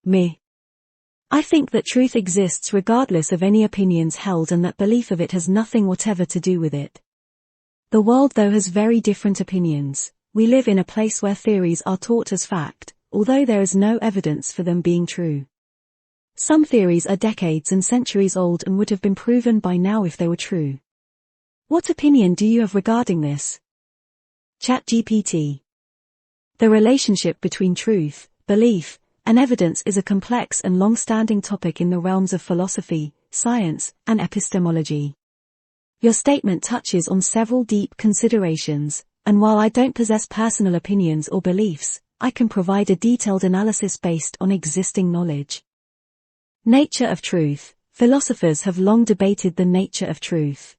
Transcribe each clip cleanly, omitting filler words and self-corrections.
Me. I think that truth exists regardless of any opinions held and that belief of it has nothing whatever to do with it. The world though has very different opinions. We live in a place where theories are taught as fact, although there is no evidence for them being true. Some theories are decades and centuries old and would have been proven by now if they were true. What opinion do you have regarding this? ChatGPT. The relationship between truth, belief, and evidence is a complex and long-standing topic in the realms of philosophy, science, and epistemology. Your statement touches on several deep considerations, and while I don't possess personal opinions or beliefs, I can provide a detailed analysis based on existing knowledge. Nature of truth. Philosophers have long debated the nature of truth.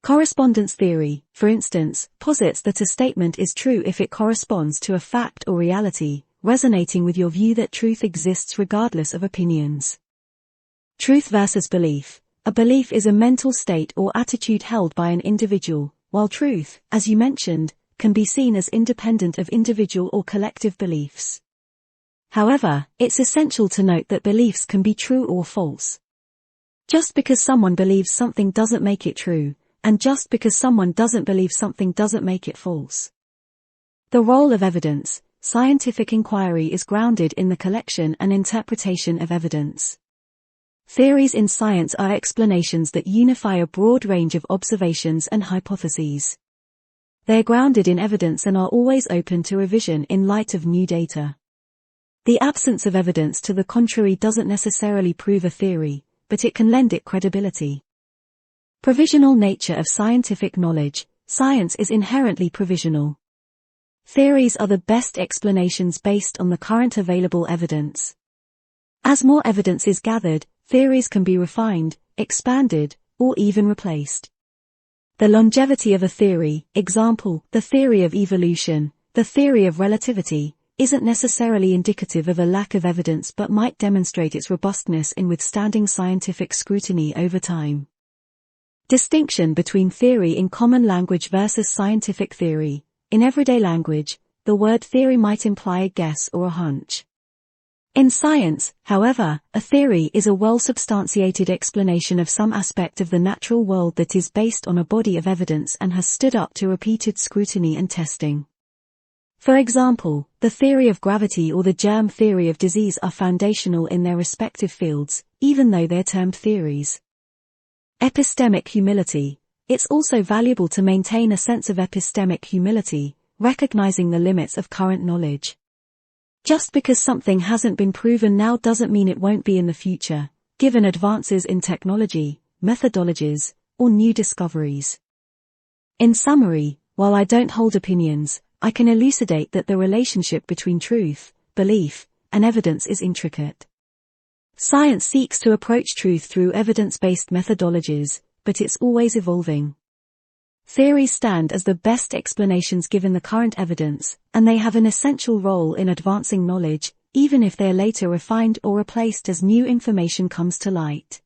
Correspondence theory, for instance, posits that a statement is true if it corresponds to a fact or reality, resonating with your view that truth exists regardless of opinions. Truth versus belief. A belief is a mental state or attitude held by an individual, while truth, as you mentioned, can be seen as independent of individual or collective beliefs. However, it's essential to note that beliefs can be true or false. Just because someone believes something doesn't make it true, and just because someone doesn't believe something doesn't make it false. The role of evidence. Scientific inquiry is grounded in the collection and interpretation of evidence. Theories in science are explanations that unify a broad range of observations and hypotheses. They're grounded in evidence and are always open to revision in light of new data. The absence of evidence to the contrary doesn't necessarily prove a theory, but it can lend it credibility. Provisional nature of scientific knowledge. Science is inherently provisional. Theories are the best explanations based on the current available evidence. As more evidence is gathered, theories can be refined, expanded, or even replaced. The longevity of a theory, example, the theory of evolution, the theory of relativity, isn't necessarily indicative of a lack of evidence but might demonstrate its robustness in withstanding scientific scrutiny over time. Distinction between theory in common language versus scientific theory. In everyday language, the word theory might imply a guess or a hunch. In science, however, a theory is a well-substantiated explanation of some aspect of the natural world that is based on a body of evidence and has stood up to repeated scrutiny and testing. For example, the theory of gravity or the germ theory of disease are foundational in their respective fields, even though they're termed theories. Epistemic humility. It's also valuable to maintain a sense of epistemic humility, recognizing the limits of current knowledge. Just because something hasn't been proven now doesn't mean it won't be in the future, given advances in technology, methodologies, or new discoveries. In summary, while I don't hold opinions, I can elucidate that the relationship between truth, belief, and evidence is intricate. Science seeks to approach truth through evidence-based methodologies, but it's always evolving. Theories stand as the best explanations given the current evidence, and they have an essential role in advancing knowledge, even if they are later refined or replaced as new information comes to light.